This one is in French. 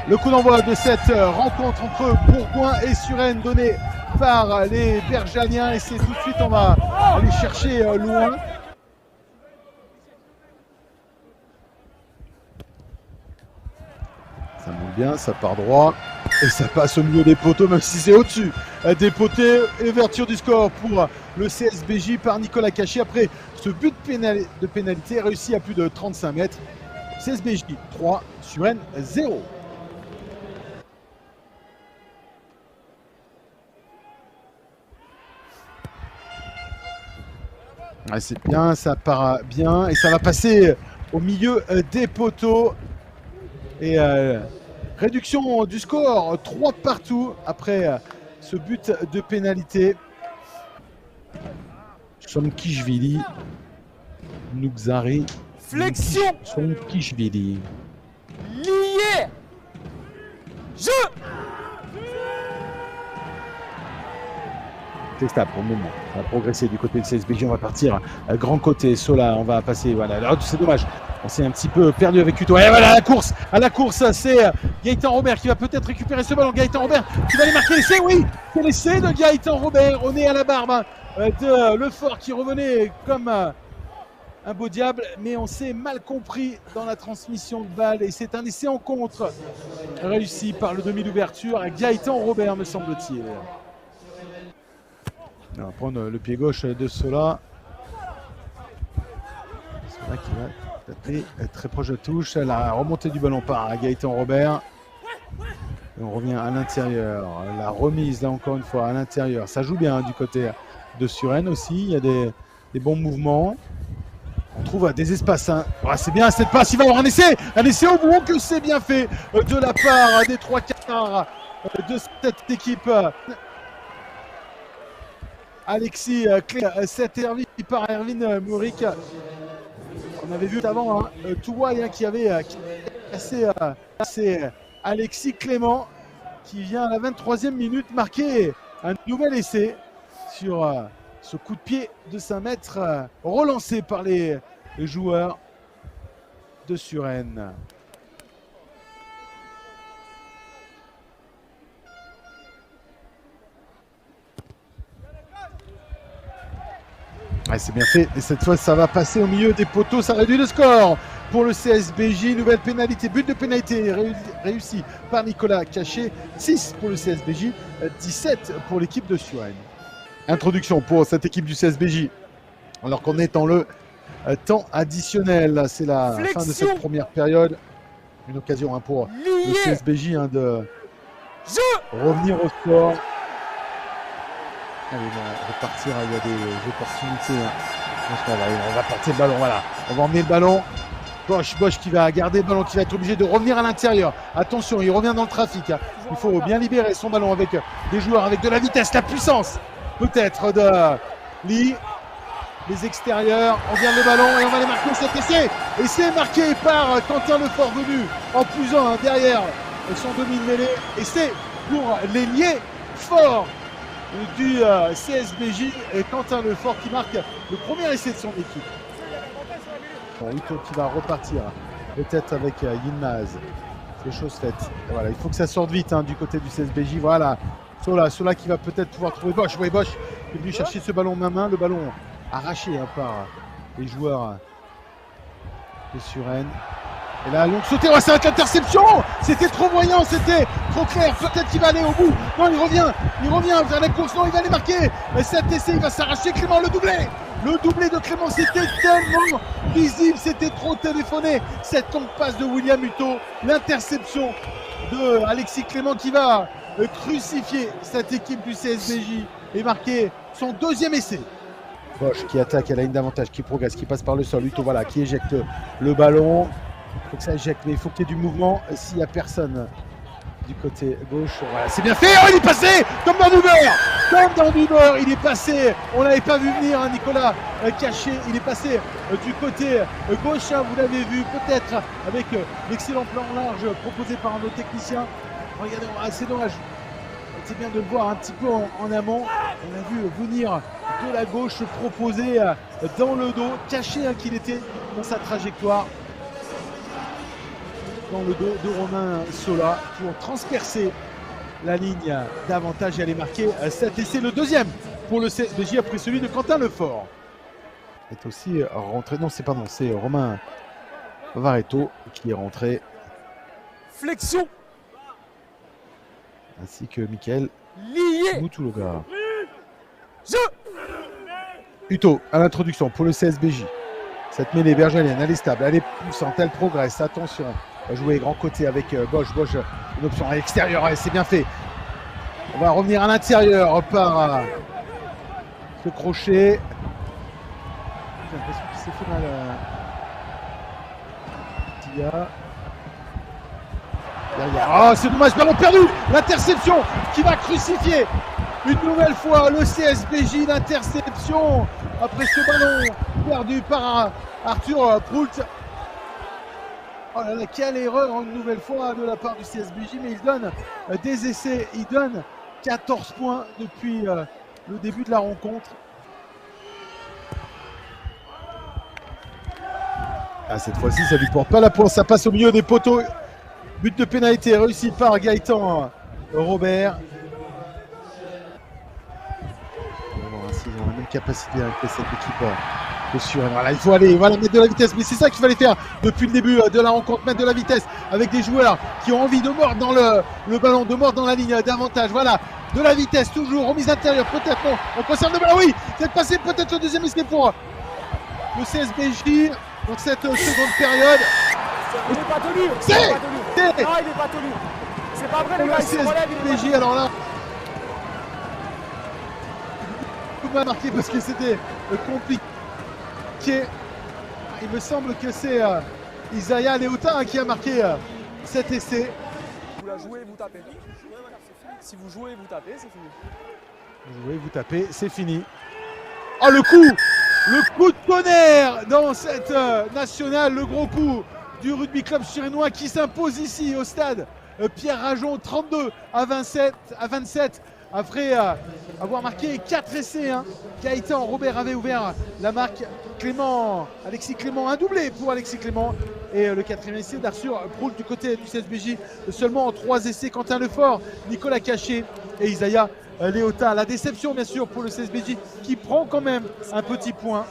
Le coup d'envoi de cette rencontre entre Bourgoin et Suresnes donnée par les Bergaliens. Et c'est tout de suite, on va aller chercher loin. Ça monte bien, ça part droit. Et ça passe au milieu des poteaux, même si c'est au-dessus des poteaux. Ouverture du score pour le CSBJ par Nicolas Cachet. Après ce but de pénalité réussi à plus de 35 mètres. CSBJ 3, Suresnes 0. Ah, c'est bien, ça part bien. Et ça va passer au milieu des poteaux. Et réduction du score, 3 partout après ce but de pénalité. Somkishvili, Noukzari, flexion, Somkishvili. lié, jeu. C'est stable pour le moment. On va progresser du côté de CSBJ. On va partir à grand côté. Sola, on va passer. Voilà. Alors, c'est dommage. On s'est un petit peu perdu avec Uto. Et voilà, à la course, c'est Gaëtan Robert qui va peut-être récupérer ce ballon. Gaëtan Robert qui va aller marquer l'essai. Oui, c'est l'essai de Gaëtan Robert. On est à la barbe de Lefort qui revenait comme un beau diable. Mais on s'est mal compris dans la transmission de balle. Et c'est un essai en contre réussi par le demi d'ouverture à Gaëtan Robert, me semble-t-il. On va prendre le pied gauche de Sola. Sola qui va taper très proche de touche. La remontée du ballon par Gaëtan Robert. Et on revient à l'intérieur. La remise, là encore une fois, à l'intérieur. Ça joue bien du côté de Suresnes aussi. Il y a des bons mouvements. On trouve des espaces. Hein. Ah, c'est bien cette passe. Il va y avoir un essai. Un essai au bout que c'est bien fait de la part des trois quarts de cette équipe. Alexis Clé, cette Erwin par Erwin Mouric. On avait vu avant Touaille qui avait cassé. C'est Alexis Clément qui vient à la 23e minute marquer un nouvel essai sur ce coup de pied de 5 mètres relancé par les joueurs de Suresnes. Ouais, c'est bien fait. Et cette fois, ça va passer au milieu des poteaux. Ça réduit le score pour le CSBJ. Nouvelle pénalité. But de pénalité réussi par Nicolas Cachet. 6 pour le CSBJ, 17 pour l'équipe de Suresnes. Introduction pour cette équipe du CSBJ. Alors qu'on est dans le temps additionnel. C'est la fin de cette première période. Une occasion pour le CSBJ de revenir au score. Allez, on va repartir, il y a des opportunités. On va partir le ballon, voilà. On va emmener le ballon. Bosch qui va garder le ballon, qui va être obligé de revenir à l'intérieur. Attention, il revient dans le trafic. Il faut bien libérer son ballon avec des joueurs, avec de la vitesse, la puissance peut-être de Lee. Les extérieurs, on vient le ballon et on va aller marquer cet essai. Et c'est marqué par Quentin Lefort venu en poussant derrière son demi-mêlée. Et c'est pour l'ailier fort du CSBJ et Quentin Lefort qui marque le premier essai de son équipe. Bon, Ito qui va repartir peut-être avec Yilmaz. C'est chose faite. Et voilà, il faut que ça sorte vite du côté du CSBJ. Voilà, Sola qui va peut-être pouvoir trouver Bosch. Oui, Bosch qui est venu chercher ce ballon main. Le ballon arraché par les joueurs de Suresnes. Et là, longue sautée, ça va être l'interception. C'était trop voyant, c'était trop clair. Peut-être qu'il va aller au bout. Non, il revient vers la course. Non, il va aller marquer. Cet essai, il va s'arracher. Clément, le doublé. Le doublé de Clément, c'était tellement visible. C'était trop téléphoné. Cette longue passe de William Uto. L'interception de Alexis Clément qui va crucifier cette équipe du CSBJ et marquer son deuxième essai. Bosch qui attaque à la ligne d'avantage, qui progresse, qui passe par le sol. Uto, voilà, qui éjecte le ballon. Il faut que ça éjecte, mais il faut qu'il y ait du mouvement. S'il n'y a personne du côté gauche, voilà, c'est bien fait. Oh, il est passé comme dans du beurre. Comme dans du beurre, il est passé. On l'avait pas vu venir, Nicolas Cachet. Il est passé du côté gauche. Vous l'avez vu peut-être avec l'excellent plan large proposé par un autre technicien. Regardez, c'est dommage. C'est bien de le voir un petit peu en amont. On a vu venir de la gauche proposer dans le dos, caché qu'il était dans sa trajectoire. dans le dos de Romain Sola pour transpercer la ligne d'avantage et aller marquer cet essai, le deuxième pour le CSBJ après celui de Quentin Lefort. Est aussi rentré, non c'est Romain Varetto qui est rentré. Flexion. Ainsi que Mickaël Lié. Moutuloga. Jeu. Uto à l'introduction pour le CSBJ. Cette mêlée bergelienne, elle est stable, elle est poussante, elle progresse. Attention, on va jouer grand côté avec Bosch. Bosch, une option à l'extérieur, c'est bien fait. On va revenir à l'intérieur par ce crochet. J'ai l'impression qu'il s'est fait mal. Tia. Derrière. Oh, c'est dommage, ballon perdu. L'interception qui va crucifier une nouvelle fois le CSBJ. L'interception après ce ballon perdu par Arthur Proult. Oh là là, quelle erreur une nouvelle fois de la part du CSBJ, mais il donne des essais, il donne 14 points depuis le début de la rencontre. Ah, cette fois-ci, ça ne lui porte pas la pointe, ça passe au milieu des poteaux. But de pénalité réussi par Gaëtan Robert. On va voir s'ils ont la même capacité avec cette équipe de Suresnes. Voilà, il faut aller, voilà, mettre de la vitesse, mais c'est ça qu'il fallait faire depuis le début de la rencontre, mettre de la vitesse avec des joueurs qui ont envie de mordre dans le ballon, de mordre dans la ligne d'avantage. Voilà, de la vitesse toujours, remise intérieure, peut-être non, on conserve le ballon, oui, c'est passé peut-être le deuxième essai pour le CSBJ dans cette seconde période. Il n'est pas tenu. C'est Non, il n'est pas tenu. C'est pas vrai, les gars, il se relève, il est pas CSBJ, alors là, tout mal marqué parce que c'était compliqué. Il me semble que c'est Isaiah Léota qui a marqué cet essai. Vous la jouez, vous tapez. Si vous jouez, vous tapez, c'est fini. Vous jouez, vous tapez, c'est fini. Oh, le coup de tonnerre dans cette nationale, le gros coup du rugby club suresnois qui s'impose ici au stade Pierre Rajon, 32-27 après avoir marqué 4 essais. Gaëtan Robert avait ouvert la marque. Alexis Clément, un doublé pour Alexis Clément. Et le quatrième essai d'Arthur Proult du côté du CSBJ, seulement 3 essais. Quentin Lefort, Nicolas Cachet et Isaiah Léota. La déception bien sûr pour le CSBJ qui prend quand même un petit point.